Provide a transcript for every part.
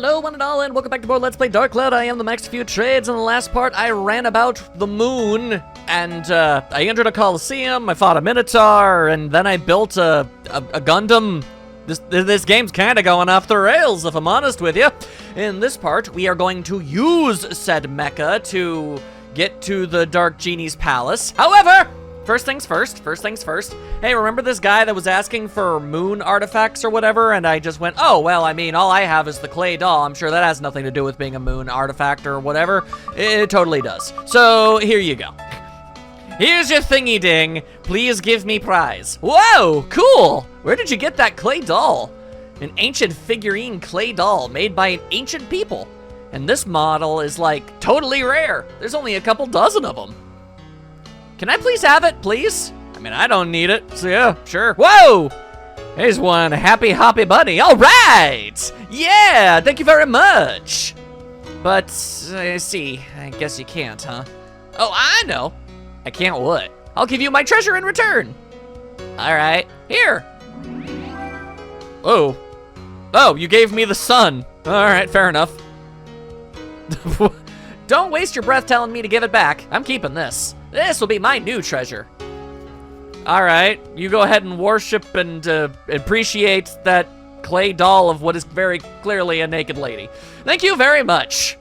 Hello, one and all, and welcome back to more Let's Play Dark Cloud. I am the Max Few Trades. In the last part, I ran about the moon, and I entered a Coliseum, I fought a Minotaur, and then I built a Gundam. This game's kind of going off the rails, if I'm honest with you. In this part, we are going to use said mecha to get to the Dark Genie's palace. However, first things first. Hey, remember this guy that was asking for moon artifacts or whatever? And I just went, oh, well, I mean, all I have is the clay doll. I'm sure that has nothing to do with being a moon artifact or whatever. It totally does. So here you go. Here's your thingy ding. Please give me prize. Whoa, cool. Where did you get that clay doll? An ancient figurine clay doll made by an ancient people. And this model is like totally rare. There's only a couple dozen of them. Can I please have it, please? I mean, I don't need it, so yeah, sure. Whoa! Here's one happy hoppy bunny. All right! Yeah, thank you very much. But, I see, I guess you can't, huh? Oh, I know. I can't what? I'll give you my treasure in return. All right, here. Oh. Oh, you gave me the sun. All right, fair enough. Don't waste your breath telling me to give it back. I'm keeping this. This will be my new treasure. All right, you go ahead and worship and appreciate that clay doll of what is very clearly a naked lady. Thank you very much.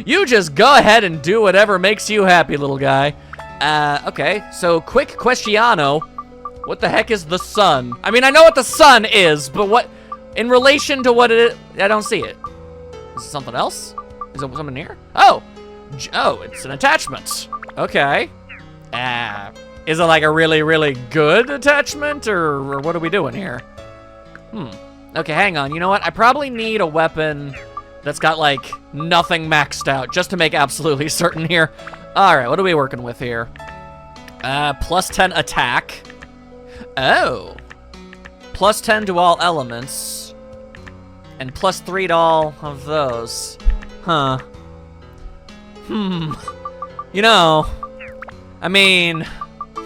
You just go ahead and do whatever makes you happy, little guy. Okay, so quick questiono. What the heck is the sun? I mean, I know what the sun is, but what, in relation to what it is, I don't see it. Is it something else? Is there something here? Oh, it's an attachment. Okay. Is it like a really, really good attachment, or what are we doing here? Okay, hang on. You know what? I probably need a weapon that's got, like, nothing maxed out, just to make absolutely certain here. All right, what are we working with here? Plus 10 attack. Oh. Plus 10 to all elements. And plus 3 to all of those. Huh. You know, I mean,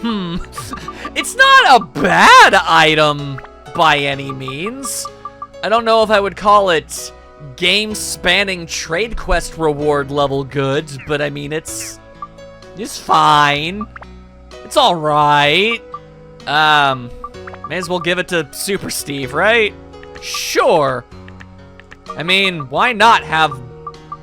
it's not a bad item by any means. I don't know if I would call it game-spanning trade quest reward level goods, but I mean, it's fine. It's all right. May as well give it to Super Steve, right? Sure. I mean, why not have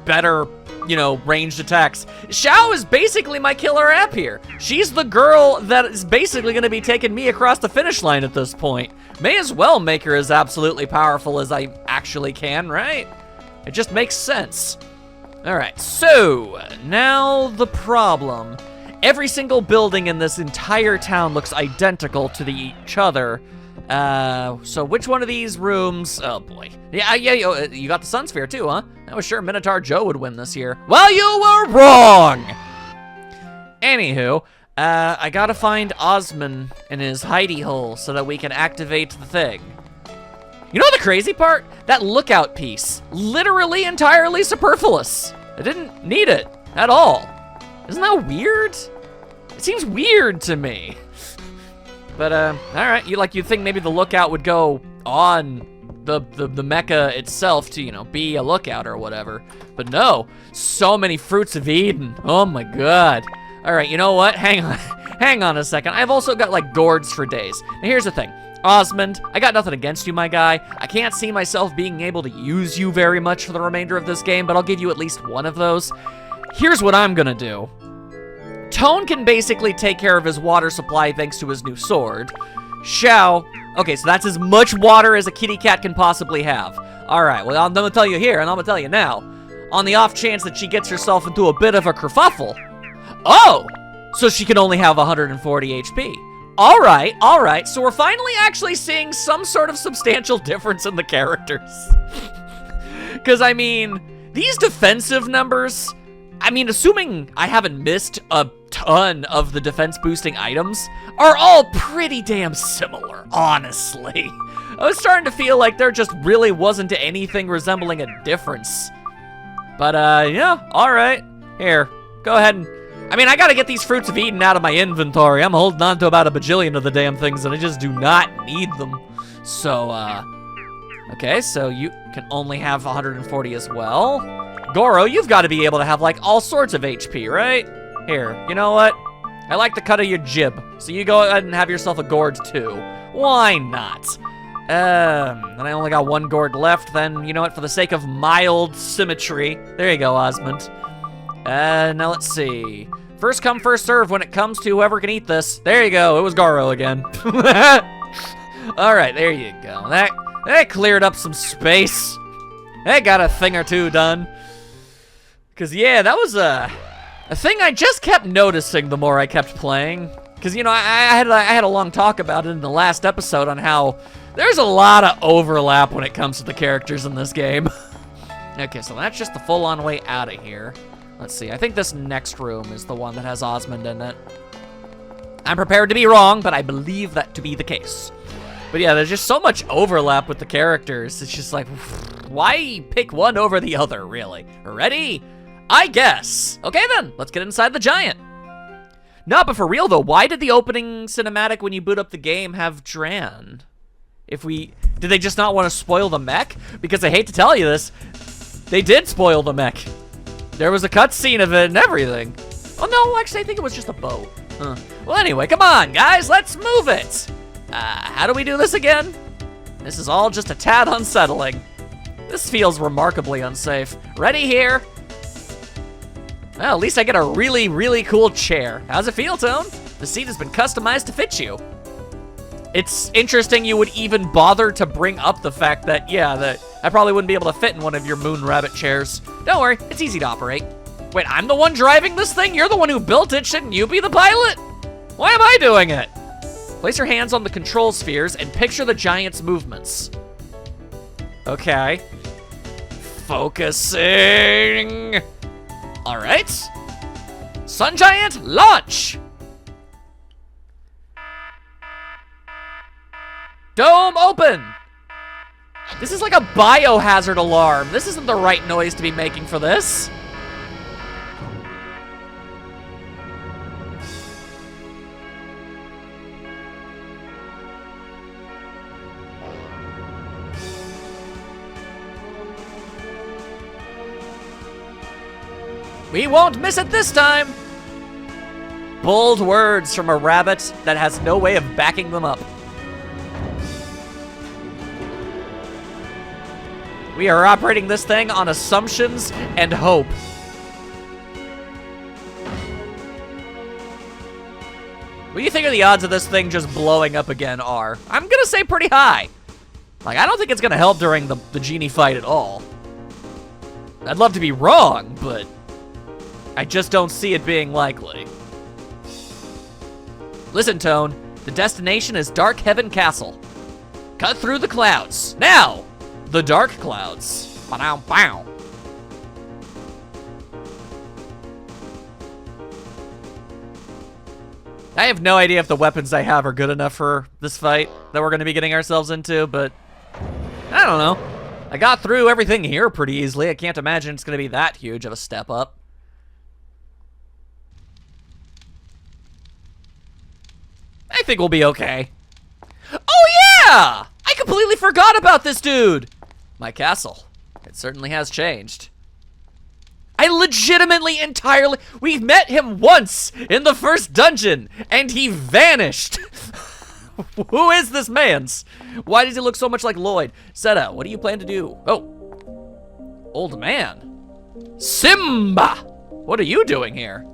better, you know, ranged attacks? Xiao is basically my killer app here. She's the girl that is basically going to be taking me across the finish line at this point. May as well make her as absolutely powerful as I actually can, right? It just makes sense. All right, so now the problem. Every single building in this entire town looks identical to each other. So which one of these rooms? Oh boy. Yeah, you got the Sun Sphere too, huh? I was sure Minotaur Joe would win this year. Well, you were wrong! Anywho, I gotta find Osman in his hidey hole so that we can activate the thing. You know the crazy part? That lookout piece, literally entirely superfluous. I didn't need it at all. Isn't that weird? It seems weird to me. But, all right, you'd think maybe the lookout would go on the mecha itself to, you know, be a lookout or whatever. But no, so many fruits of Eden. Oh my God. All right, you know what? Hang on a second. I've also got like gourds for days. Now here's the thing. Osmond, I got nothing against you, my guy. I can't see myself being able to use you very much for the remainder of this game, but I'll give you at least one of those. Here's what I'm gonna do. Tone can basically take care of his water supply thanks to his new sword. Xiao, okay, so that's as much water as a kitty cat can possibly have. All right, well, I'm gonna tell you here, and I'm gonna tell you now. On the off chance that she gets herself into a bit of a kerfuffle. Oh, so she can only have 140 HP. All right, so we're finally actually seeing some sort of substantial difference in the characters. Because, I mean, these defensive numbers, I mean, assuming I haven't missed a ton of the defense boosting items, are all pretty damn similar, honestly. I was starting to feel like there just really wasn't anything resembling a difference. But, yeah, all right. Here, go ahead and, I mean, I gotta get these fruits of Eden out of my inventory. I'm holding on to about a bajillion of the damn things, and I just do not need them. So, Okay, so you can only have 140 as well. Goro, you've got to be able to have, like, all sorts of HP, right? Here, you know what? I like the cut of your jib, so you go ahead and have yourself a gourd, too. Why not? Then I only got one gourd left, then, you know what, for the sake of mild symmetry. There you go, Osmond. Now let's see. First come, first serve when it comes to whoever can eat this. There you go, it was Goro again. Alright, there you go. That cleared up some space. That got a thing or two done. Cause yeah, that was a thing I just kept noticing the more I kept playing. Cause you know, I had a long talk about it in the last episode on how there's a lot of overlap when it comes to the characters in this game. Okay, so that's just the full-on way out of here. Let's see, I think this next room is the one that has Osmond in it. I'm prepared to be wrong, but I believe that to be the case. But yeah, there's just so much overlap with the characters. It's just like, why pick one over the other, really? Ready? I guess. Okay then, let's get inside the giant. No, but for real though, why did the opening cinematic when you boot up the game have Dran? Did they just not want to spoil the mech? Because I hate to tell you this, they did spoil the mech. There was a cutscene of it and everything. Oh no, actually I think it was just a boat. Huh. Well anyway, come on guys, let's move it. How do we do this again? This is all just a tad unsettling. This feels remarkably unsafe. Ready here? Well, at least I get a really, really cool chair. How's it feel, Tone? The seat has been customized to fit you. It's interesting you would even bother to bring up the fact that, yeah, that I probably wouldn't be able to fit in one of your moon rabbit chairs. Don't worry, it's easy to operate. Wait, I'm the one driving this thing? You're the one who built it, shouldn't you be the pilot? Why am I doing it? Place your hands on the control spheres and picture the giant's movements. Okay. Focusing. All right. Sun Giant, launch! Dome open! This is like a biohazard alarm. This isn't the right noise to be making for this. We won't miss it this time! Bold words from a rabbit that has no way of backing them up. We are operating this thing on assumptions and hope. What do you think are the odds of this thing just blowing up again are? I'm gonna say pretty high. Like, I don't think it's gonna help during the genie fight at all. I'd love to be wrong, but I just don't see it being likely. Listen, Tone, the destination is Dark Heaven Castle. Cut through the clouds. Now! The dark clouds. Ba-dow-bow. I have no idea if the weapons I have are good enough for this fight that we're going to be getting ourselves into, but I don't know. I got through everything here pretty easily. I can't imagine it's going to be that huge of a step up. I think we'll be okay. Oh yeah! I completely forgot about this dude! My castle. It certainly has changed. I legitimately entirely... We met him once in the first dungeon, and he vanished. Who is this man's? Why does he look so much like Lloyd? Seta, what do you plan to do? Oh. Old man. Simba! What are you doing here?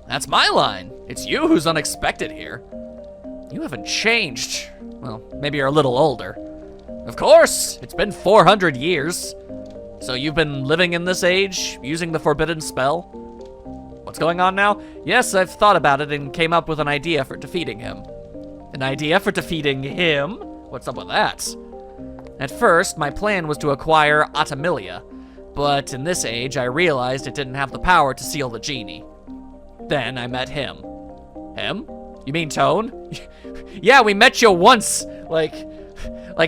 That's my line. It's you who's unexpected here. You haven't changed. Well, maybe you're a little older. Of course, it's been 400 years. So you've been living in this age, using the forbidden spell? What's going on now? Yes, I've thought about it and came up with an idea for defeating him. An idea for defeating him? What's up with that? At first, my plan was to acquire Atamilia, but in this age, I realized it didn't have the power to seal the genie. Then I met him. Him? You mean Tone? Yeah, we met you once, like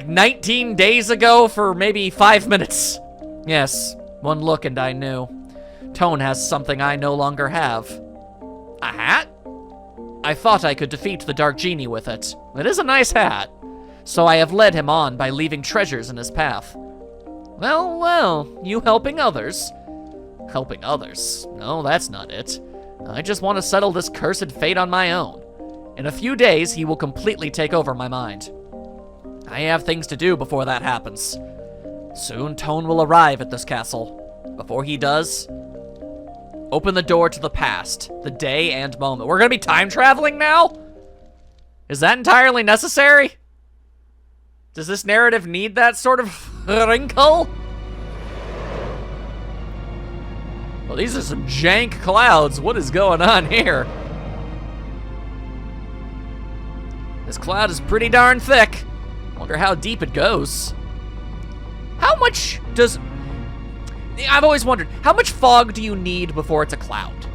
19 days ago for maybe 5 minutes. Yes, one look and I knew. Tone has something I no longer have. A hat? I thought I could defeat the Dark Genie with it. It is a nice hat. so I have led him on by leaving treasures in his path. Well, well, you helping others. Helping others? No, that's not it. I just want to settle this cursed fate on my own. In a few days, he will completely take over my mind. I have things to do before that happens. Soon, Tone will arrive at this castle. Before he does, open the door to the past, the day and moment. We're gonna be time traveling now? Is that entirely necessary? Does this narrative need that sort of wrinkle? Well, these are some jank clouds. What is going on here? This cloud is pretty darn thick. Wonder how deep it goes. How much does... I've always wondered, how much fog do you need before it's a cloud?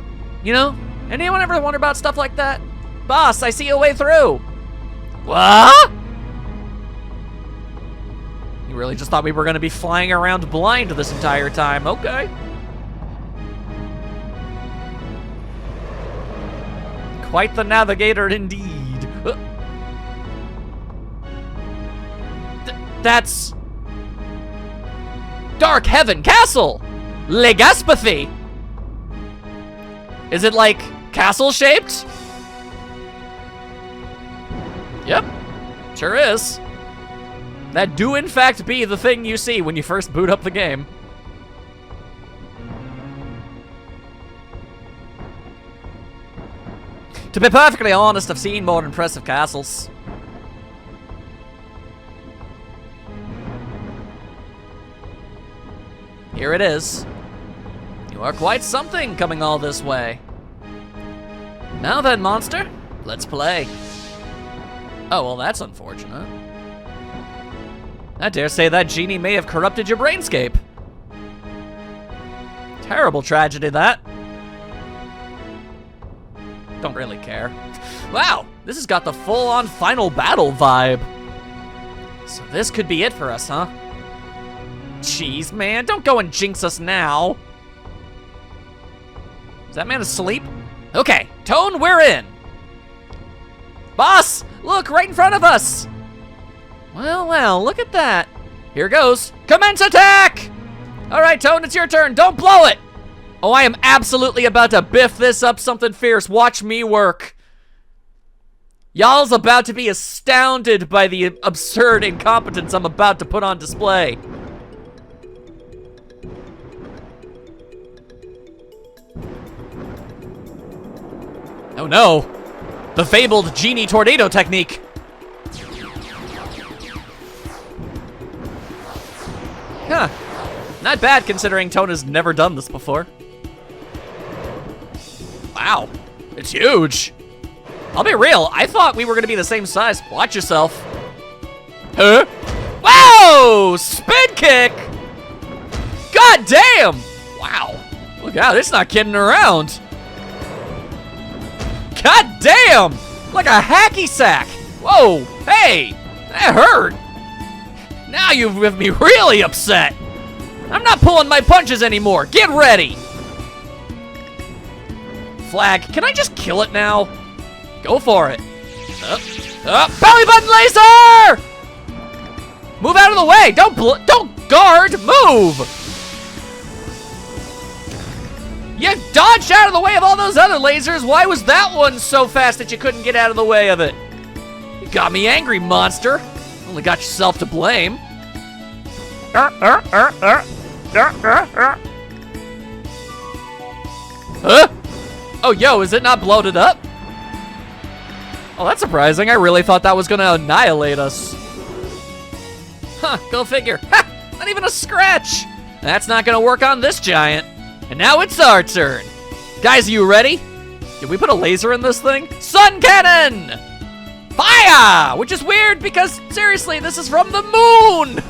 You know? Anyone ever wonder about stuff like that? Boss, I see a way through. What? You really just thought we were gonna be flying around blind this entire time. Okay. Quite the navigator indeed. That's... Dark Heaven Castle! Legaspathy! Is it like castle-shaped? Yep, sure is. That do in fact be the thing you see when you first boot up the game. To be perfectly honest, I've seen more impressive castles. Here it is. You are quite something coming all this way. Now then, monster, let's play. Oh, well, that's unfortunate. I dare say that genie may have corrupted your brainscape. Terrible tragedy, that. Don't really care. Wow, this has got the full-on final battle vibe. So this could be it for us, huh? Jeez, man, don't go and jinx us now. Is that man asleep? Okay, Tone, we're in. Boss, look, right in front of us. Well, well, look at that. Here goes. Commence attack! All right, Tone, it's your turn. Don't blow it. Oh, I am absolutely about to biff this up something fierce. Watch me work. Y'all's about to be astounded by the absurd incompetence I'm about to put on display. Oh no, the fabled genie tornado technique. Huh, not bad considering Tone has never done this before. Wow, it's huge. I'll be real, I thought we were gonna be the same size. Watch yourself. Huh? Whoa, spin kick. God damn. Wow, look out, it's not kidding around. God damn! Like a hacky sack! Whoa! Hey! That hurt! Now you've made me really upset! I'm not pulling my punches anymore! Get ready! Flag, can I just kill it now? Go for it. Up! Belly button laser! Move out of the way! Don't guard! Move! You dodged out of the way of all those other lasers. Why was that one so fast that you couldn't get out of the way of it? You got me angry, monster. Only got yourself to blame. Huh? Oh, yo, is it not bloated up? Oh, that's surprising. I really thought that was gonna annihilate us. Huh, go figure. Ha! Not even a scratch. That's not gonna work on this giant. And now it's our turn. Guys, are you ready? Did we put a laser in this thing? Sun cannon! Fire! Which is weird because, seriously, this is from the moon!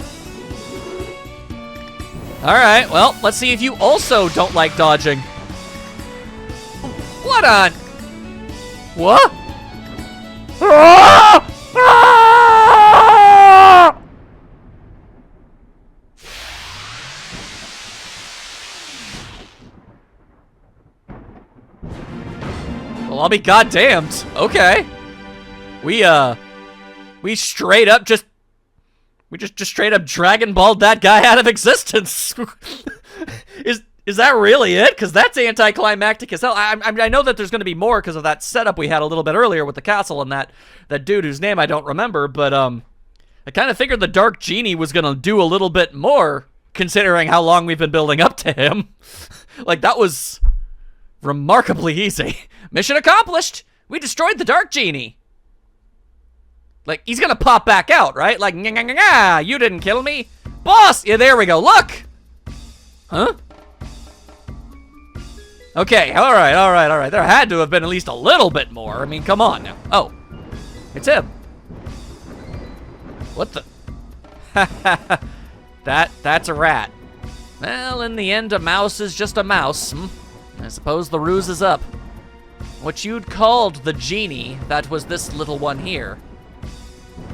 Alright, well, let's see if you also don't like dodging. What on? What? Ah! Ah! Well, I'll be goddamned. Okay. We straight up just We just straight up Dragon Balled that guy out of existence. Is that really it? Because that's anticlimactic as hell. I know that there's going to be more because of that setup we had a little bit earlier with the castle and that dude whose name I don't remember, but I kind of figured the Dark Genie was going to do a little bit more considering how long we've been building up to him. Like, that was remarkably easy. Mission accomplished! We destroyed the Dark Genie. Like, he's gonna pop back out, right? Like, you didn't kill me. Boss! Yeah, there we go. Look! Huh? Okay, alright. There had to have been at least a little bit more. I mean, come on now. Oh. It's him. What the? That's a rat. Well, in the end, a mouse is just a mouse. I suppose the ruse is up. What you'd called the genie, that was this little one here.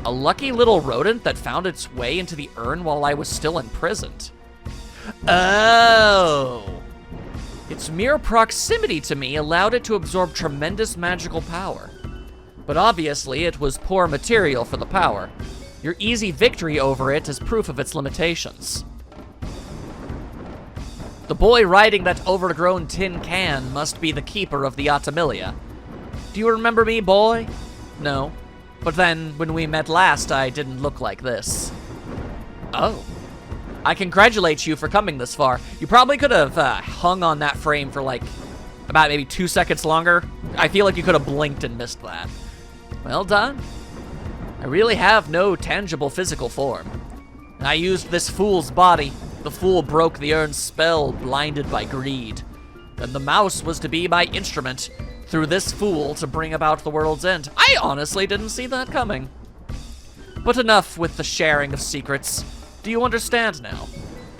A lucky little rodent that found its way into the urn while I was still imprisoned. Oh. Its mere proximity to me allowed it to absorb tremendous magical power. But obviously, it was poor material for the power. Your easy victory over it is proof of its limitations. The boy riding that overgrown tin can must be the keeper of the Atamilia. Do you remember me, boy? No. But then, when we met last, I didn't look like this. Oh. I congratulate you for coming this far. You probably could have hung on that frame for like about maybe 2 seconds longer. I feel like you could have blinked and missed that. Well done. I really have no tangible physical form. I used this fool's body. The fool broke the urn's spell, blinded by greed. And the mouse was to be my instrument through this fool to bring about the world's end. I honestly didn't see that coming. But enough with the sharing of secrets. Do you understand now?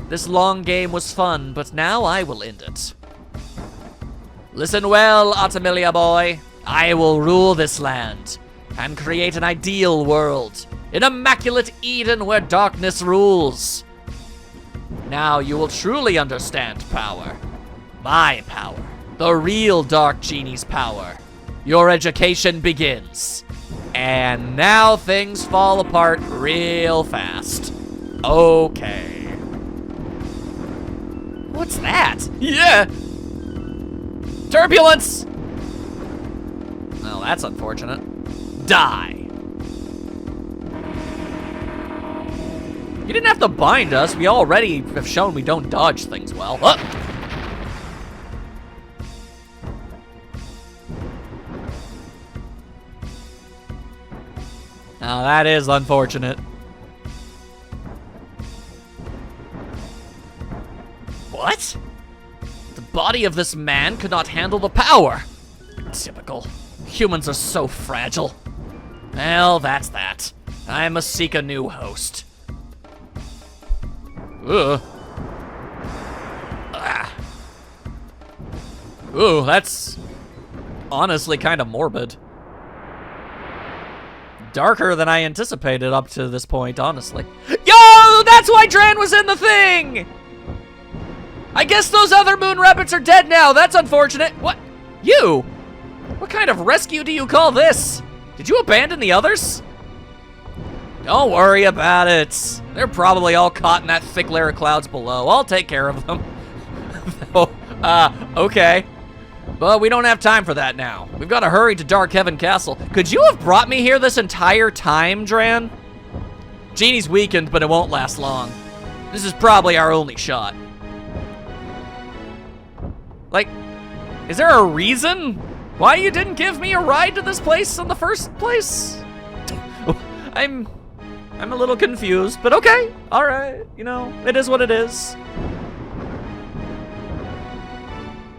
This long game was fun, but now I will end it. Listen well, Atamilia boy. I will rule this land and create an ideal world, an immaculate Eden where darkness rules. Now you will truly understand power. My power. The real Dark Genie's power. Your education begins. And now things fall apart real fast. Okay. What's that? Yeah! Turbulence! Well, that's unfortunate. Die. You didn't have to bind us. We already have shown we don't dodge things well. Oh. Now that is unfortunate. What? The body of this man could not handle the power. Typical. Humans are so fragile. Well, that's that. I must seek a new host. Ugh. Ah. Ooh, that's honestly kind of morbid. Darker than I anticipated up to this point, honestly. Yo, that's why Dran was in the thing! I guess those other moon rabbits are dead now. That's unfortunate. What? You? What kind of rescue do you call this? Did you abandon the others? Don't worry about it. They're probably all caught in that thick layer of clouds below. I'll take care of them. Okay. But we don't have time for that now. We've got to hurry to Dark Heaven Castle. Could you have brought me here this entire time, Dran? Genie's weakened, but it won't last long. This is probably our only shot. Like, is there a reason why you didn't give me a ride to this place in the first place? I'm a little confused, but okay. All right, you know, it is what it is.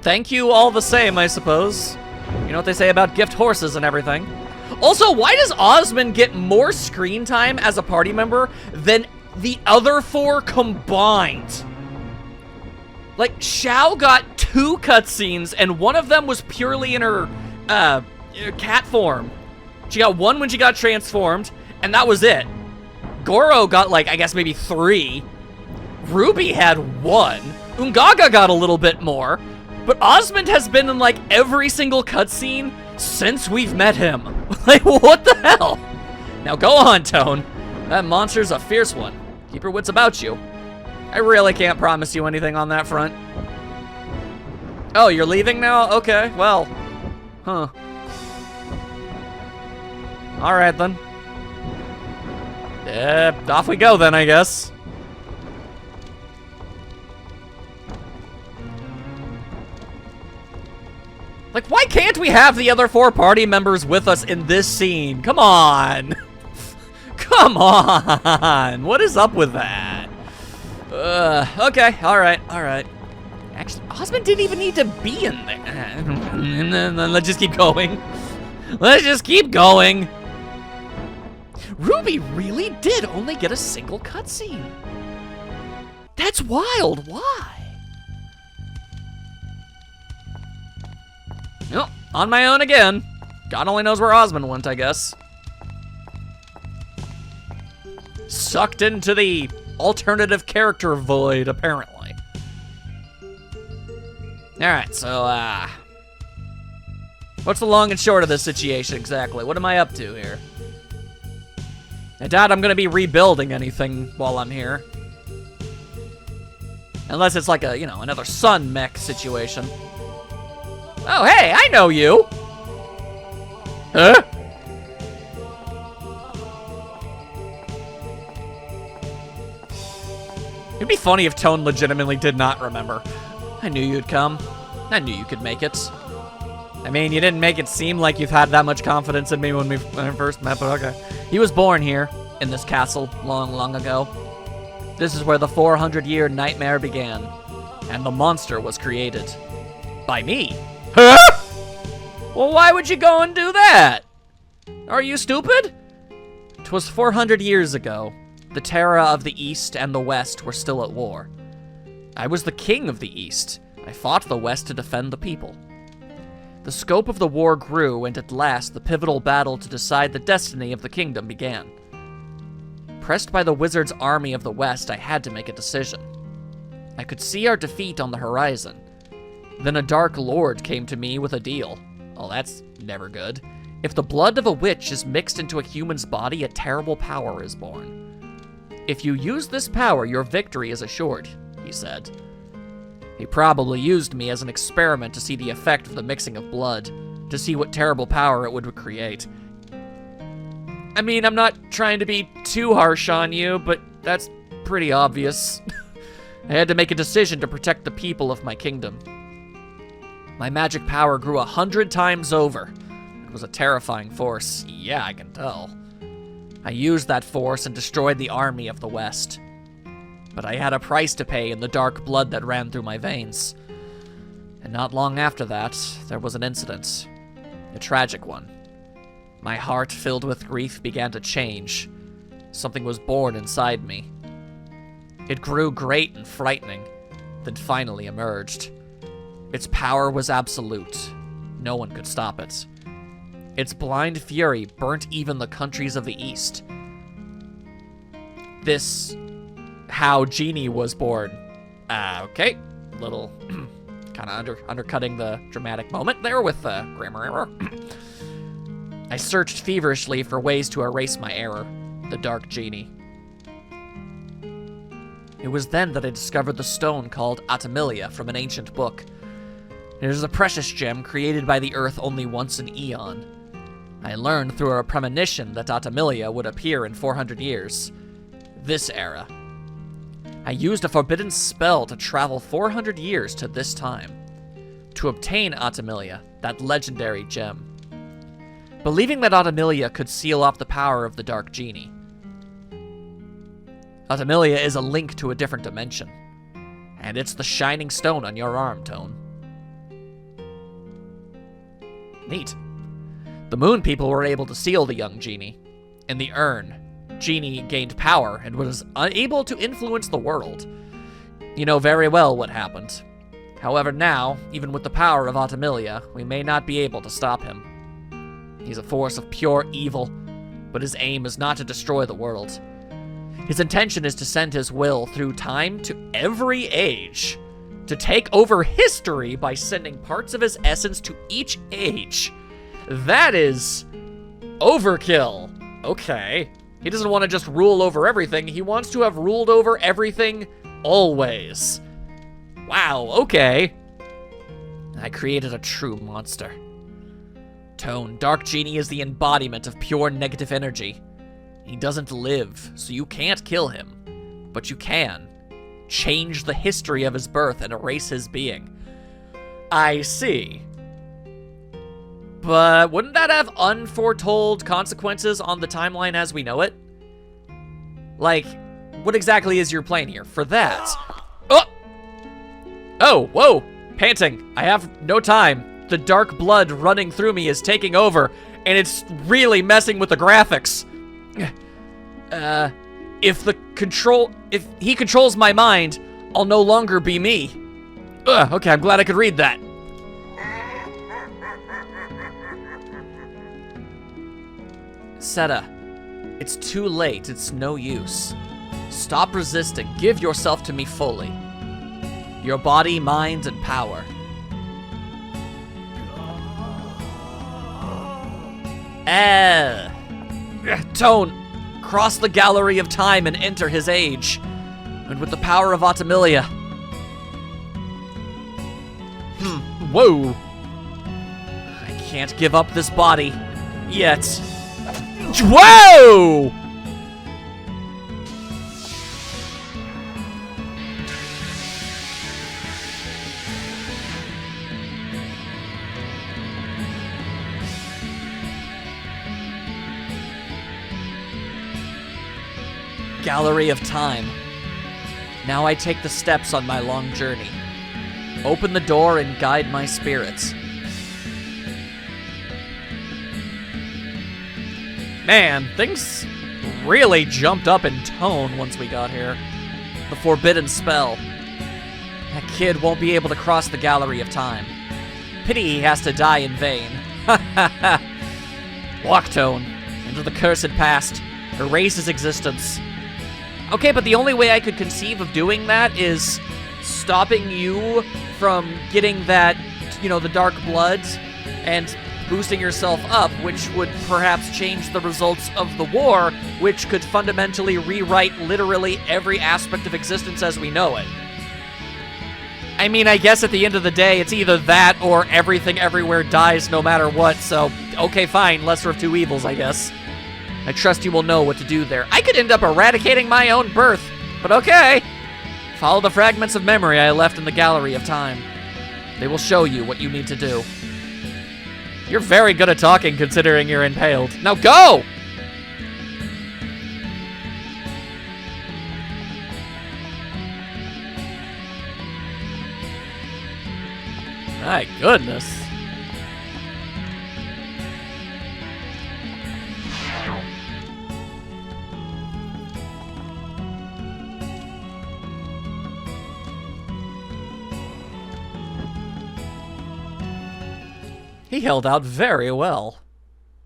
Thank you all the same, I suppose. You know what they say about gift horses and everything. Also, why does Osmond get more screen time as a party member than the other four combined? Like, Xiao got 2 cutscenes, and one of them was purely in her cat form. She got 1 when she got transformed, and that was it. Goro got, like, I guess maybe 3. Ruby had 1. Ungaga got a little bit more. But Osmond has been in, like, every single cutscene since we've met him. Like, what the hell? Now, go on, Tone. That monster's a fierce one. Keep your wits about you. I really can't promise you anything on that front. Oh, you're leaving now? Okay, well. Huh. Alright then. Off we go then, I guess. Like, why can't we have the other 4 party members with us in this scene? Come on. Come on. What is up with that? Okay, alright. Actually, Osmond didn't even need to be in there. Let's just keep going. Let's just keep going. Ruby really did only get a single cutscene. That's wild. Why? Well, on my own again. God only knows where Osmond went, I guess. Sucked into the alternative character void, apparently. Alright, so, what's the long and short of this situation exactly? What am I up to here? I doubt I'm gonna be rebuilding anything while I'm here. Unless it's like a, you know, another sun mech situation. Oh, hey, I know you! Huh? It'd be funny if Tone legitimately did not remember. I knew you'd come. I knew you could make it. I mean, you didn't make it seem like you've had that much confidence in me when I first met, but okay. He was born here, in this castle, long, long ago. This is where the 400-year nightmare began, and the monster was created. By me. Huh? Well, why would you go and do that? Are you stupid? 'Twas 400 years ago. The Terra of the East and the West were still at war. I was the king of the East. I fought the West to defend the people. The scope of the war grew, and at last the pivotal battle to decide the destiny of the kingdom began. Pressed by the wizard's army of the West, I had to make a decision. I could see our defeat on the horizon. Then a dark lord came to me with a deal. Oh, that's never good. If the blood of a witch is mixed into a human's body, a terrible power is born. If you use this power, your victory is assured, he said. He probably used me as an experiment to see the effect of the mixing of blood, to see what terrible power it would create. I mean, I'm not trying to be too harsh on you, but that's pretty obvious. I had to make a decision to protect the people of my kingdom. My magic power grew 100 times over. It was a terrifying force. Yeah, I can tell. I used that force and destroyed the army of the West. But I had a price to pay in the dark blood that ran through my veins. And not long after that, there was an incident. A tragic one. My heart, filled with grief, began to change. Something was born inside me. It grew great and frightening, then finally emerged. Its power was absolute. No one could stop it. Its blind fury burnt even the countries of the East. This... how Genie was born. Okay. Little... kind of undercutting the dramatic moment there with the grammar error. I searched feverishly for ways to erase my error. The Dark Genie. It was then that I discovered the stone called Atamilia from an ancient book. It is a precious gem created by the Earth only once an eon. I learned through a premonition that Atamilia would appear in 400 years. This era. I used a forbidden spell to travel 400 years to this time. To obtain Atamilia, that legendary gem. Believing that Atamilia could seal off the power of the Dark Genie. Atamilia is a link to a different dimension. And it's the shining stone on your arm, Tone. Neat. The Moon people were able to seal the young Genie. In the urn, Genie gained power and was unable to influence the world. You know very well what happened. However, now, even with the power of Atamilia, we may not be able to stop him. He's a force of pure evil, but his aim is not to destroy the world. His intention is to send his will through time to every age, to take over history by sending parts of his essence to each age. That is overkill. Okay. He doesn't want to just rule over everything. He wants to have ruled over everything always. Wow, okay. I created a true monster. Tone, Dark Genie is the embodiment of pure negative energy. He doesn't live, so you can't kill him. But you can change the history of his birth and erase his being. I see. But wouldn't that have unforetold consequences on the timeline as we know it? Like, what exactly is your plan here for that? Oh! Oh, whoa! Panting. I have no time. The dark blood running through me is taking over, and it's really messing with the graphics. If he controls my mind, I'll no longer be me. Okay, I'm glad I could read that. Seta, it's too late. It's no use. Stop resisting. Give yourself to me fully. Your body, mind, and power. Tone, cross the gallery of time and enter his age. And with the power of Automillia. Whoa. I can't give up this body. Yet. Whoa! Gallery of Time. Now I take the steps on my long journey. Open the door and guide my spirits. Man, things really jumped up in tone once we got here. The forbidden spell. That kid won't be able to cross the Gallery of Time. Pity he has to die in vain. Walk, Tone, into the cursed past. Erase his existence. Okay, but the only way I could conceive of doing that is stopping you from getting that, the dark blood and boosting yourself up, which would perhaps change the results of the war, which could fundamentally rewrite literally every aspect of existence as we know it. I mean, I guess at the end of the day, it's either that or everything everywhere dies no matter what, so, okay, fine, lesser of two evils, I guess. I trust you will know what to do there. I could end up eradicating my own birth, but okay. Follow the fragments of memory I left in the Gallery of Time. They will show you what you need to do. You're very good at talking considering you're impaled. Now go! My goodness. He held out very well.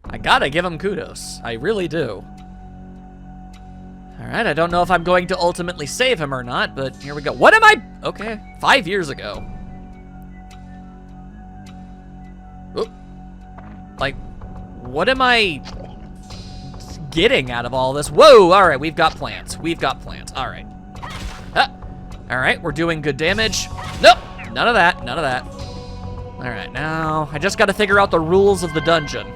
I gotta give him kudos. I really do. Alright, I don't know if I'm going to ultimately save him or not, but here we go. What am I? Okay, 5 years ago. Oop. Like, what am I getting out of all this? Whoa, alright, we've got plants. We've got plants, alright. Alright, we're doing good damage. Nope, none of that, none of that. Alright, now I just gotta figure out the rules of the dungeon.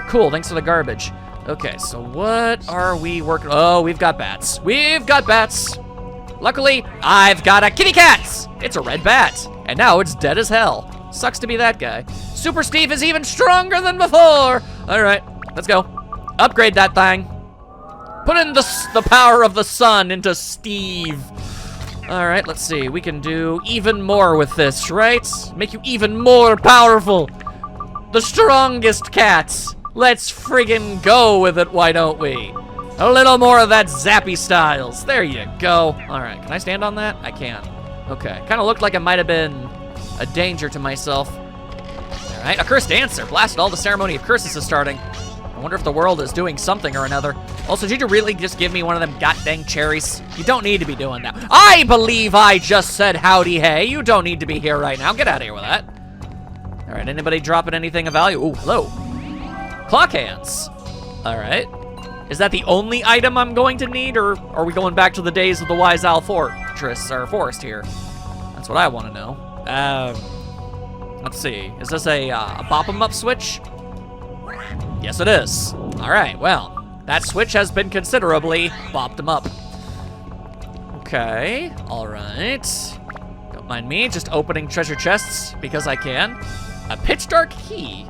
Cool, thanks for the garbage. Okay, so what are we working? Oh, we've got bats. We've got bats. Luckily, I've got a kitty cat. It's a red bat. And now it's dead as hell. Sucks to be that guy. Super Steve is even stronger than before. Alright, let's go. Upgrade that thing. Put in the power of the sun into Steve. Alright, let's see. We can do even more with this, right? Make you even more powerful. The strongest cats. Let's friggin' go with it, why don't we? A little more of that zappy styles. There you go. Alright, can I stand on that? I can. Okay, kind of looked like it might have been a danger to myself. Alright, a cursed dancer. Blasted, all the ceremony of curses is starting. I wonder if the world is doing something or another. Also, did you really just give me one of them god-dang cherries? You don't need to be doing that. I believe I just said howdy hey. You don't need to be here right now. Get out of here with that. All right, anybody dropping anything of value? Ooh, hello. Clock hands. All right. Is that the only item I'm going to need, or are we going back to the days of the Wise Owl Fortress, or forest here? That's what I want to know. Let's see. Is this a bop 'em up switch? Yes, it is. All right, well, that switch has been considerably bopped 'em up. Okay, all right. Don't mind me, just opening treasure chests because I can. A pitch dark key.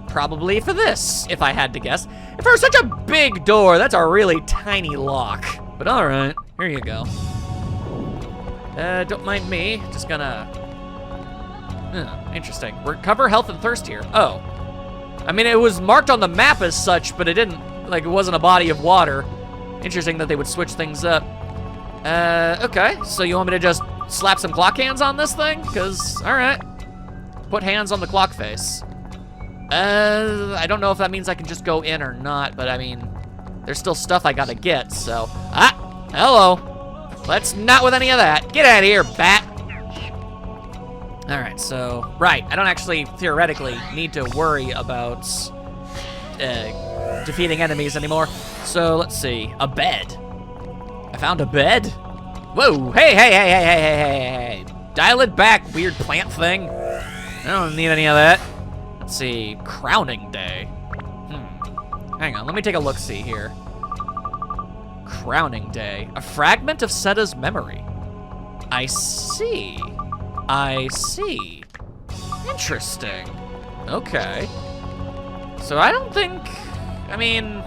Probably for this, if I had to guess. For such a big door, that's a really tiny lock. But all right, here you go. Don't mind me, just gonna... interesting. Recover health and thirst here. Oh. I mean, it was marked on the map as such, but it didn't, like, it wasn't a body of water. Interesting that they would switch things up. Okay, so you want me to just slap some clock hands on this thing? Because, all right. Put hands on the clock face. I don't know if that means I can just go in or not, but I mean, there's still stuff I gotta get, so. Ah, hello. Let's not with any of that. Get out of here, bat. All right, so, right, I don't actually theoretically need to worry about defeating enemies anymore. So let's see, a bed. I found a bed. Whoa, hey, hey, hey, hey, hey, hey, hey, hey. Dial it back, weird plant thing. I don't need any of that. Let's see, crowning day. Hang on, let me take a look-see here. Crowning day, a fragment of Seta's memory. I see. I see. Interesting. Okay. So I don't think, I mean,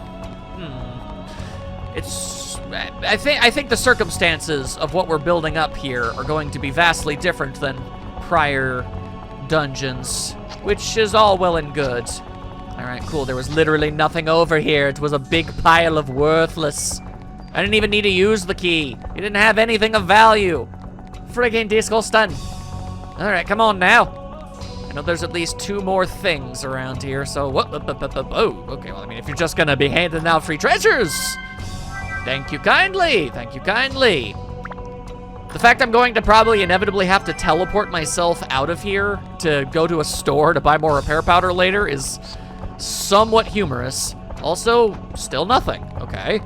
it's, I think the circumstances of what we're building up here are going to be vastly different than prior dungeons, which is all well and good. All right, cool. There was literally nothing over here. It was a big pile of worthless. I didn't even need to use the key. You didn't have anything of value. Friggin' disgusting. All right, come on now. I know there's at least 2 more things around here, so oh, okay, well, I mean, if you're just gonna be handing out free treasures, thank you kindly, thank you kindly. The fact I'm going to probably inevitably have to teleport myself out of here to go to a store to buy more repair powder later is somewhat humorous. Also, still nothing, okay.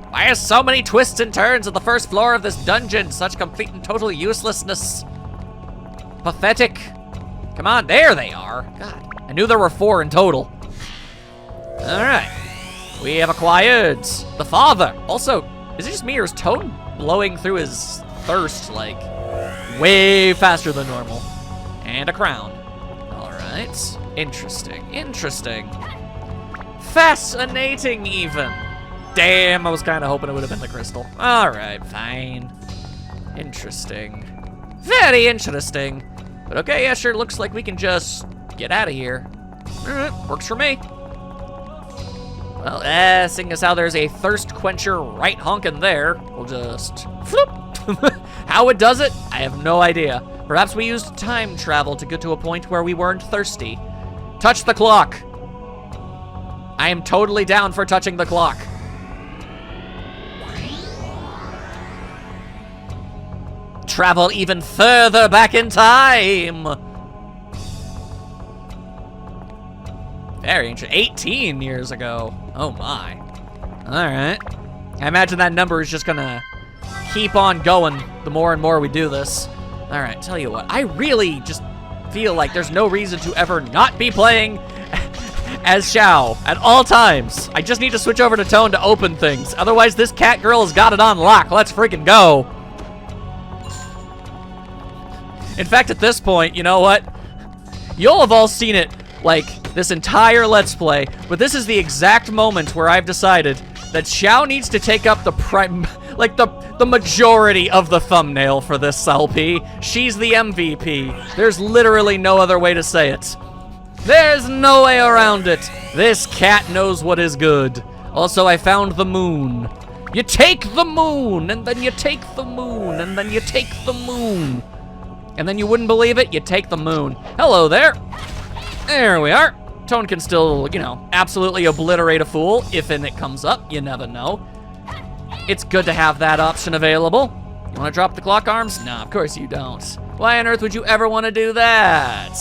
Why are so many twists and turns at the first floor of this dungeon? Such complete and total uselessness. Pathetic. Come on, there they are. God, I knew there were 4 in total. All right, we have acquired the father. Also, is it just me or is Toad blowing through his thirst like way faster than normal? And a crown. All right, interesting, interesting. Fascinating even. Damn, I was kind of hoping it would have been the crystal. All right, fine. Interesting. Very interesting. But okay, yeah, sure, looks like we can just get out of here. All right, works for me. Well, seeing as how there's a thirst quencher right honkin' there, we'll just floop. How it does it, I have no idea. Perhaps we used time travel to get to a point where we weren't thirsty. Touch the clock. I am totally down for touching the clock. Travel even further back in time. Very interesting. 18 years ago. Oh my. All right. I imagine that number is just gonna keep on going the more and more we do this. All right, tell you what, I really just feel like there's no reason to ever not be playing as Xiao at all times. I just need to switch over to Tone to open things. Otherwise, this cat girl has got it on lock. Let's freaking go. In fact, at this point, you know what? You'll have all seen it, like, this entire Let's Play, but this is the exact moment where I've decided that Xiao needs to take up the the majority of the thumbnail for this LP. She's the MVP. There's literally no other way to say it. There's no way around it. This cat knows what is good. Also, I found the moon. You take the moon, and then you take the moon, and then you take the moon. And then you wouldn't believe it, you take the moon. Hello there. There we are. Tone can still, you know, absolutely obliterate a fool if and it comes up. You never know. It's good to have that option available. You want to drop the clock arms? No, of course you don't. Why on earth would you ever want to do that?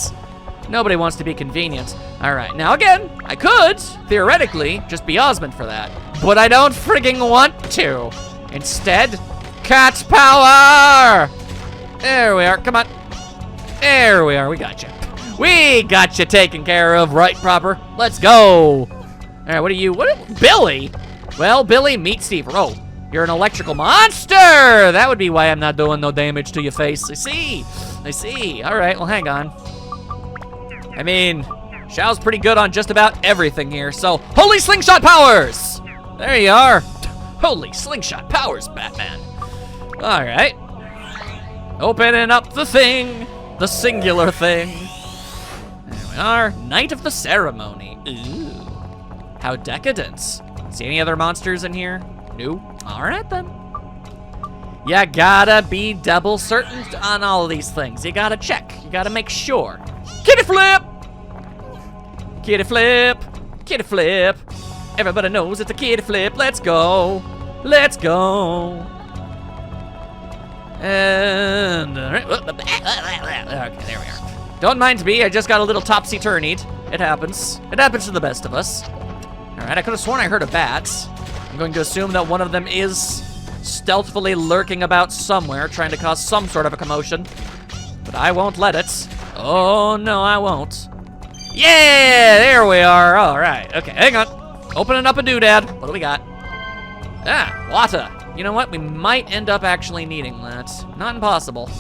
Nobody wants to be convenient. All All right, now again, I could, theoretically, just be Osmond for that. But I don't frigging want to. Instead, cat power! There we are, come on. There we are, we got you. We got you taken care of, right proper. Let's go. All right, what are you, Billy? Well, Billy, meet Steve. Oh, you're an electrical monster. That would be why I'm not doing no damage to your face. I see. All right, well, hang on. I mean, Xiao's pretty good on just about everything here, so holy slingshot powers! There you are. Holy slingshot powers, Batman. All right. Opening up the thing, the singular thing. There we are, Night of the Ceremony. Ooh, how decadent. See any other monsters in here? No. All right then. You gotta be double certain on all of these things. You gotta check. You gotta make sure. Kitty flip! Kitty flip! Kitty flip! Everybody knows it's a kitty flip. Let's go. Let's go. And okay, there we are. Don't mind me, I just got a little topsy-turnied. It happens. It happens to the best of us. All right, I could have sworn I heard a bat. I'm going to assume that one of them is stealthily lurking about somewhere, trying to cause some sort of a commotion. But I won't let it. Oh, no, I won't. Yeah, there we are. All right, okay, hang on. Opening up a doodad. What do we got? Ah, water. You know what? We might end up actually needing that. Not impossible.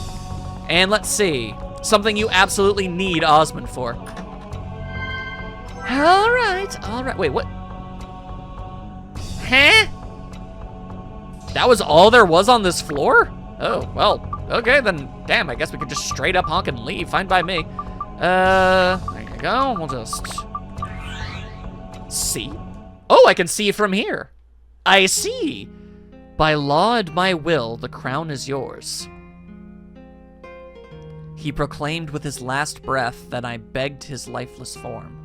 And let's see. Something you absolutely need Osmond for. All right. Wait, what? Huh? That was all there was on this floor? Oh, well, okay, then, damn, I guess we could just straight up honk and leave. Fine by me. There you go. We'll just see. Oh, I can see from here. I see. By law and my will, the crown is yours. He proclaimed with his last breath that I begged his lifeless form.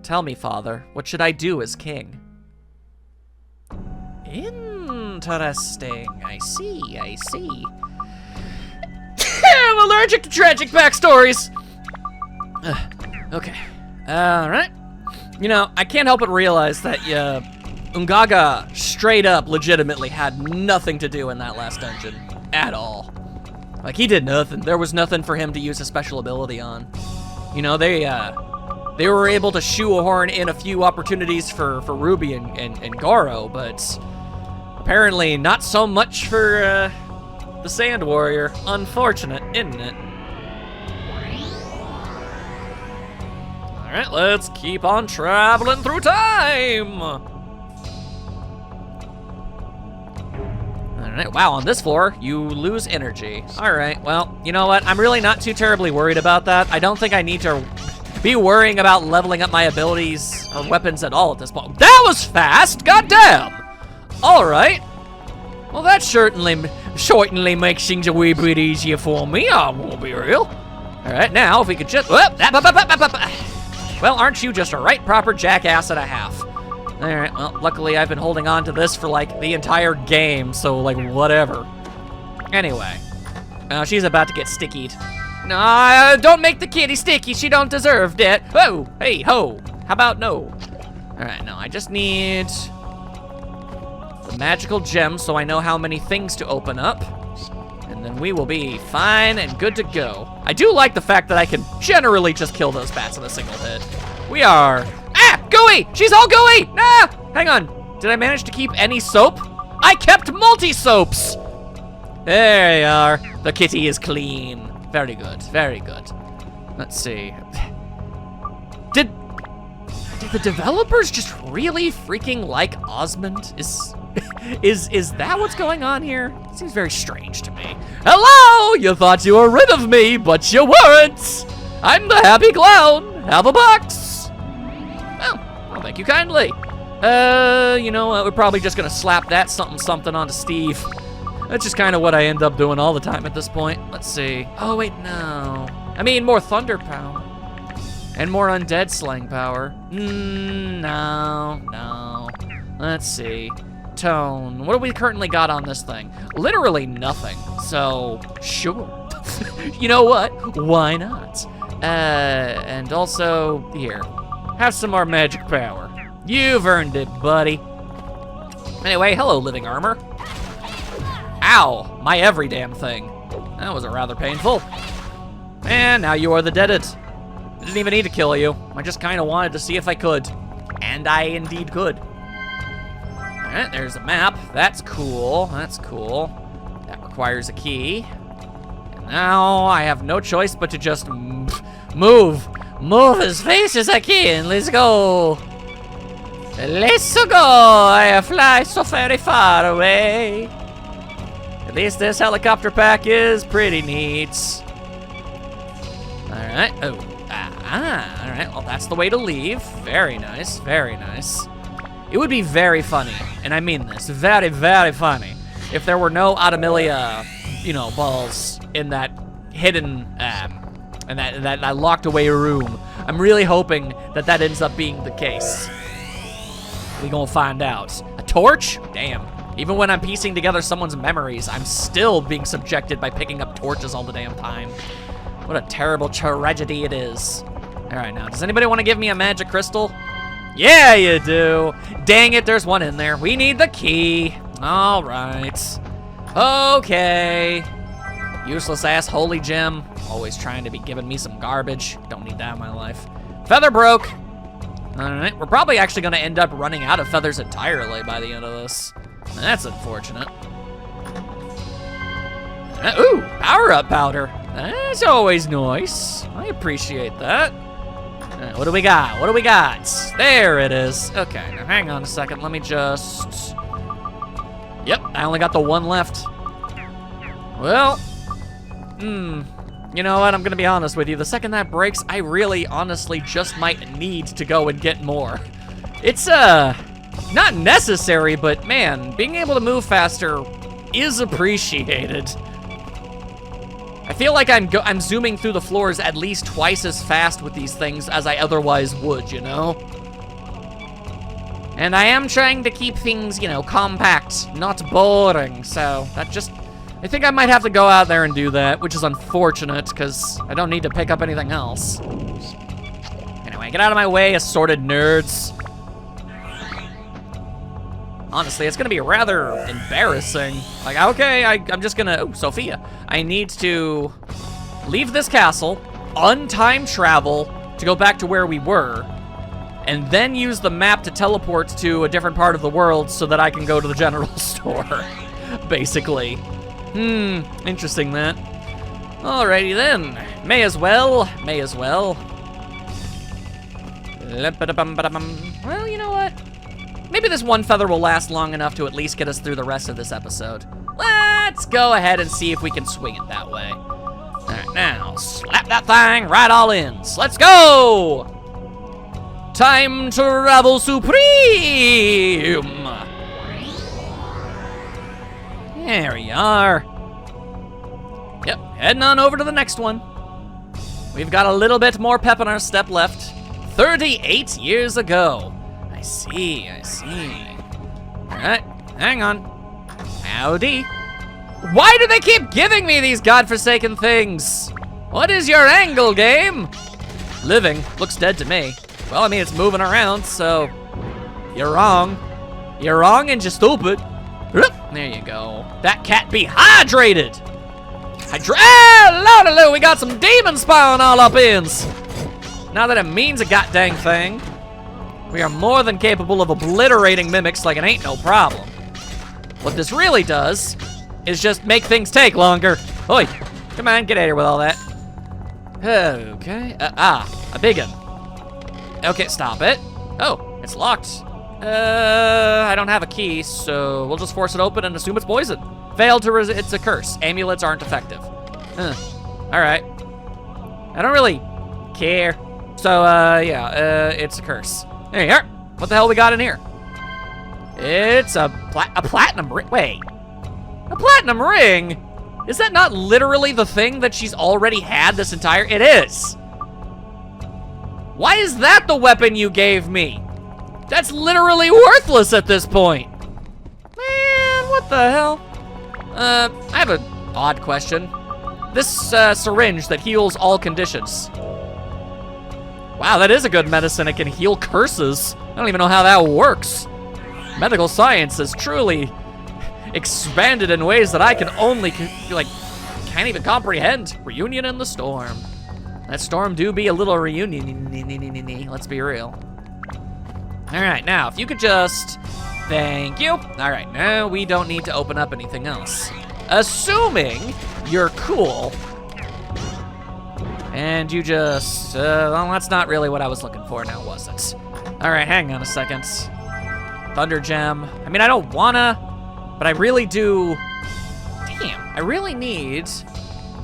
Tell me, Father, what should I do as king? Interesting. I see. I'm allergic to tragic backstories. Okay. All right. You know, I can't help but realize that Ungaga straight up legitimately had nothing to do in that last dungeon at all. Like, he did nothing. There was nothing for him to use a special ability on. You know, they were able to shoehorn in a few opportunities for Ruby and Goro, but apparently not so much for the Sand Warrior. Unfortunate, isn't it? All right, let's keep on traveling through time. All right, wow, on this floor, you lose energy. All right, well, you know what? I'm really not too terribly worried about that. I don't think I need to be worrying about leveling up my abilities or weapons at all at this point. That was fast, goddamn! All right. Well, that certainly makes things a wee bit easier for me, I won't be real. All right, now, if we could just... Well, aren't you just a right proper jackass and a half? All right, well, luckily I've been holding on to this for, like, the entire game, so, like, whatever. Anyway, she's about to get stickied. No, don't make the kitty sticky. She don't deserve it. Whoa, hey, ho. How about no? All right, no, I just need the magical gem so I know how many things to open up. And then we will be fine and good to go. I do like the fact that I can generally just kill those bats in a single hit. We are... Ah, gooey! She's all gooey! Ah, hang on. Did I manage to keep any soap? I kept multi-soaps! There you are. The kitty is clean. Very good, very good. Let's see. Did the developers just really freaking like Osmond? Is that what's going on here? It seems very strange to me. Hello! You thought you were rid of me, but you weren't! I'm the happy clown! Have a box! Well, thank you kindly. You know what? We're probably just gonna slap that something onto Steve. That's just kind of what I end up doing all the time at this point. Let's see. Oh, wait, no. I mean, more thunder power. And more undead slaying power. No. Let's see. Tone. What do we currently got on this thing? Literally nothing. So, sure. You know what? Why not? And also, here. Have some more magic power. You've earned it, buddy. Anyway, hello, living armor. Ow, my every damn thing. That was rather painful. And now you are the deaded. I didn't even need to kill you. I just kind of wanted to see if I could. And I indeed could. Alright, there's a map. That's cool. That's cool. That requires a key. And now I have no choice but to just move. Move as fast as I can. Let's go. Let's go. I fly so very far away. At least this helicopter pack is pretty neat. Alright. Oh. Alright. Well, that's the way to leave. Very nice. Very nice. It would be very funny, and I mean this, very, very funny, if there were no Automilia, you know, balls in that hidden, in that locked away room. I'm really hoping that that ends up being the case. We gonna find out. A torch? Damn. Even when I'm piecing together someone's memories, I'm still being subjected by picking up torches all the damn time. What a terrible tragedy it is. All right, now, does anybody want to give me a magic crystal? Yeah, you do. Dang it, there's one in there. We need the key. All right. Okay. Useless ass holy gem. Always trying to be giving me some garbage. Don't need that in my life. Feather broke. All right, we're probably actually gonna end up running out of feathers entirely by the end of this. That's unfortunate. Ooh, power-up powder. That's always nice. I appreciate that. What do we got? What do we got? There it is. Okay, now hang on a second. Let me just... Yep, I only got the one left. Well, you know what? I'm gonna be honest with you. The second that breaks, I really honestly just might need to go and get more. It's, not necessary, but man, being able to move faster is appreciated. I feel like I'm zooming through the floors at least twice as fast with these things as I otherwise would, you know? And I am trying to keep things, you know, compact, not boring, so that just... I think I might have to go out there and do that, which is unfortunate, because I don't need to pick up anything else. Anyway, get out of my way, assorted nerds. Honestly, it's gonna be rather embarrassing. Like, okay, I'm just gonna, oh, Sophia. I need to leave this castle, untime travel to go back to where we were, and then use the map to teleport to a different part of the world so that I can go to the general store, basically. Interesting that. Alrighty then, may as well. Well, you know what? Maybe this one feather will last long enough to at least get us through the rest of this episode. Let's go ahead and see if we can swing it that way. All right, now, slap that thing right all in. Let's go! Time to travel supreme! There we are. Yep, heading on over to the next one. We've got a little bit more pep in our step left. 38 years ago. I see. All right, hang on. Howdy. Why do they keep giving me these godforsaken things? What is your angle, game? Living. Looks dead to me. Well, I mean, it's moving around, so... You're wrong. You're wrong and you're stupid. There you go. That cat be hydrated. Lord, we got some demon spawn all up ins. Not that it means a goddamn thing. We are more than capable of obliterating mimics like it ain't no problem. What this really does is just make things take longer. Oi, come on, get out of here with all that. Okay, a big one. Okay, stop it. Oh, it's locked. I don't have a key, so we'll just force it open and assume it's poison. Failed to it's a curse. Amulets aren't effective. All right. I don't really care. So, yeah, it's a curse. There you are. What the hell we got in here? It's a platinum ring. Wait. A platinum ring? Is that not literally the thing that she's already had this entire... It is. Why is that the weapon you gave me? That's literally worthless at this point. Man, what the hell? I have an odd question. This syringe that heals all conditions. Wow, that is a good medicine. It can heal curses. I don't even know how that works. Medical science is truly expanded in ways that I can only, can't even comprehend. Reunion in the storm. That storm do be a little reunion. Let's be real. All right, now, if you could just, thank you. All right, now we don't need to open up anything else. Assuming you're cool. And you just, well, that's not really what I was looking for now, was it? All right, hang on a second. Thunder Gem. I mean, I don't wanna, but I really do. Damn, I really need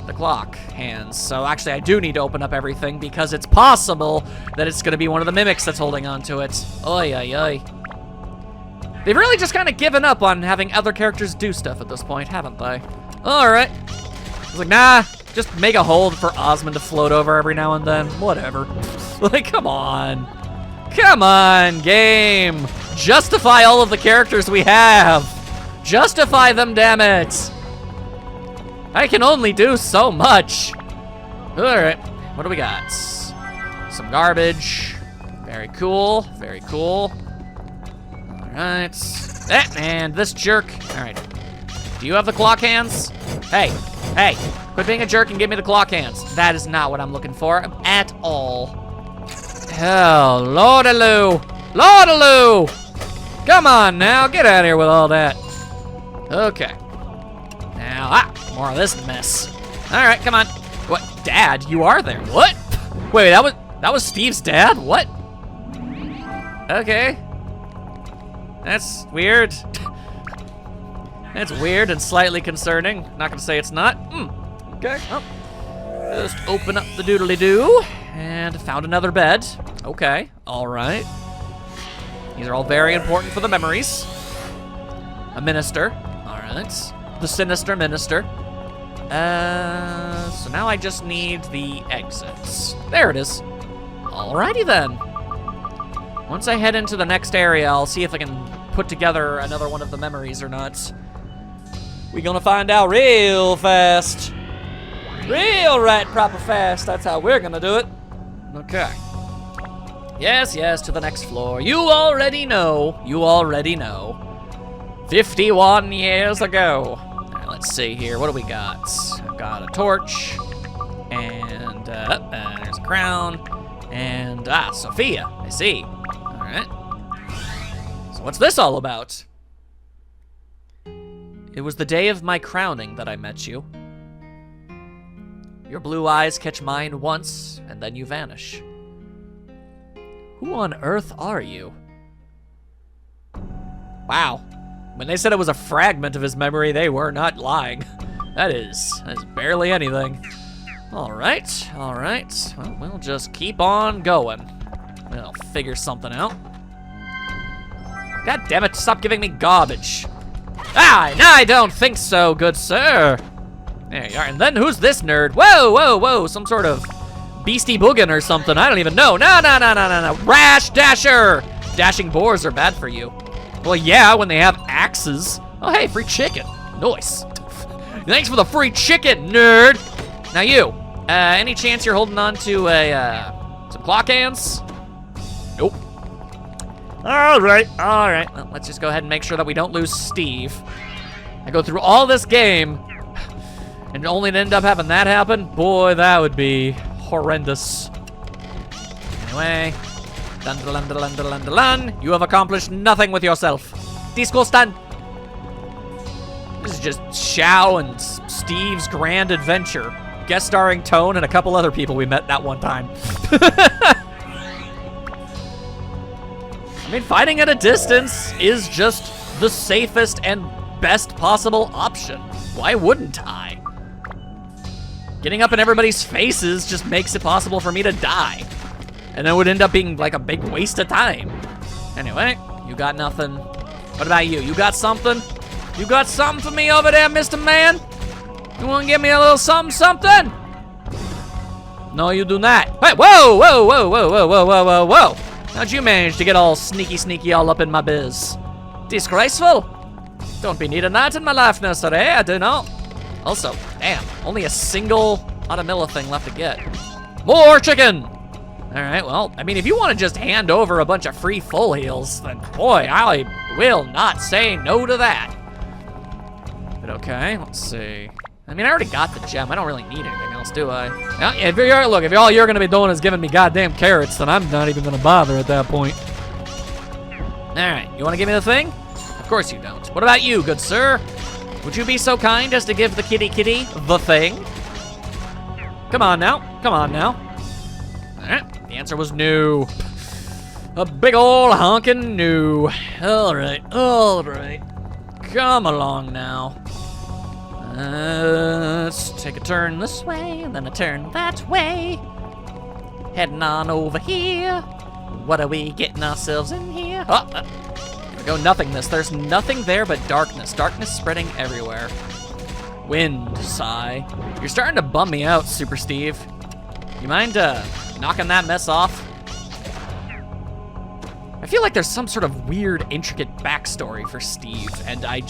the clock hands. So actually, I do need to open up everything because it's possible that it's gonna be one of the mimics that's holding on to it. Oy, oy, oy. They've really just kind of given up on having other characters do stuff at this point, haven't they? All right. I was like, nah, just make a hold for Osmond to float over every now and then. Whatever. Like, come on. Come on, game. Justify all of the characters we have. Justify them, damn it. I can only do so much. All right, what do we got? Some garbage. Very cool, very cool. All right, and this jerk. All right, do you have the clock hands? Hey, hey, quit being a jerk and give me the clock hands. That is not what I'm looking for at all. Hell, Lordaloo, Lordaloo. Come on now, get out of here with all that. Okay. Now, more of this mess. All right, come on. What, Dad? You are there? What? Wait, that was Steve's dad? What? Okay. That's weird. That's weird and slightly concerning. Not gonna say it's not. Okay. Well, just open up the doodly-doo and found another bed. Okay. All right. These are all very important for the memories. A minister. All right. The sinister minister. So now I just need the exits. There it is. Alrighty then. Once I head into the next area, I'll see if I can put together another one of the memories or not. We gonna find out real fast. Real right proper fast. That's how we're gonna do it. Okay. Yes, yes, to the next floor. You already know. You already know. 51 years ago. All right, let's see here. What do we got? I've got a torch. And there's a crown. And, Sophia. I see. All right. So what's this all about? It was the day of my crowning that I met you. Your blue eyes catch mine once, and then you vanish. Who on earth are you? Wow. When they said it was a fragment of his memory, they were not lying. That's barely anything. All right, all right. Well, we'll just keep on going. We'll figure something out. God damn it, stop giving me garbage. I don't think so, good sir. There you are, and then who's this nerd? Whoa, whoa, whoa, some sort of Beastie Boogin or something, I don't even know. No. Rash Dasher! Dashing boars are bad for you. Well, yeah, when they have axes. Oh, hey, free chicken. Nice. Thanks for the free chicken, nerd. Now you, any chance you're holding on to some clock hands? Nope. All right. Well, let's just go ahead and make sure that we don't lose Steve. I go through all this game and only to end up having that happen? Boy, that would be horrendous. Anyway, dun, you have accomplished nothing with yourself. Disco stand. This is just Xiao and Steve's grand adventure. Guest starring Tone and a couple other people we met that one time. I mean, fighting at a distance is just the safest and best possible option. Why wouldn't I? Getting up in everybody's faces just makes it possible for me to die. And it would end up being like a big waste of time. Anyway, you got nothing. What about you? You got something? You got something for me over there, Mr. Man? You wanna give me a little something? No, you do not. Hey, whoa. How'd you manage to get all sneaky all up in my biz? Disgraceful. Don't be needing that in my life, nursery, I do not. Also, damn, only a single Automilla thing left to get. More chicken! Alright, well, I mean, if you want to just hand over a bunch of free full heals, then boy, I will not say no to that. But okay, let's see. I mean, I already got the gem. I don't really need anything else, do I? Now, if all you're gonna be doing is giving me goddamn carrots, then I'm not even gonna bother at that point. Alright, you wanna give me the thing? Of course you don't. What about you, good sir? Would you be so kind as to give the kitty the thing? Come on now, come on now. Alright, the answer was no. A big ol' honkin' no. Alright, alright. Come along now. Let's take a turn this way, and then a turn that way. Heading on over here. What are we getting ourselves in here? Oh, there we go, nothingness. There's nothing there but darkness. Darkness spreading everywhere. Wind, sigh. You're starting to bum me out, Super Steve. You mind knocking that mess off? I feel like there's some sort of weird, intricate backstory for Steve, and I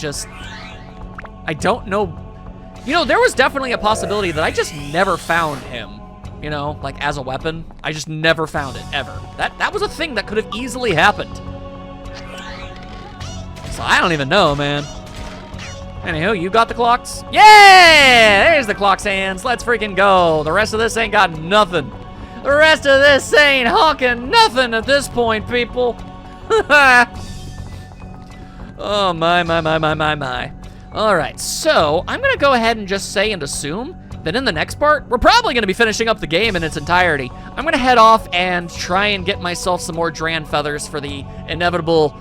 don't know. You know, there was definitely a possibility that I just never found him, you know, like as a weapon. I just never found it, ever. That was a thing that could have easily happened. So I don't even know, man. Anywho, you got the clocks? Yeah! There's the clock's hands. Let's freaking go. The rest of this ain't got nothing. The rest of this ain't honking nothing at this point, people. Oh, my. All right, so I'm gonna go ahead and just say and assume that in the next part, we're probably gonna be finishing up the game in its entirety. I'm gonna head off and try and get myself some more Dran feathers for the inevitable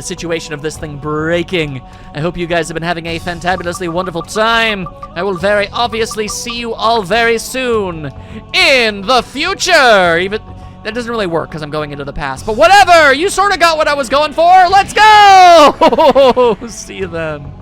situation of this thing breaking. I hope you guys have been having a fantabulously wonderful time. I will very obviously see you all very soon in the future. Even that doesn't really work because I'm going into the past, but whatever. You sort of got what I was going for. Let's go. See you then.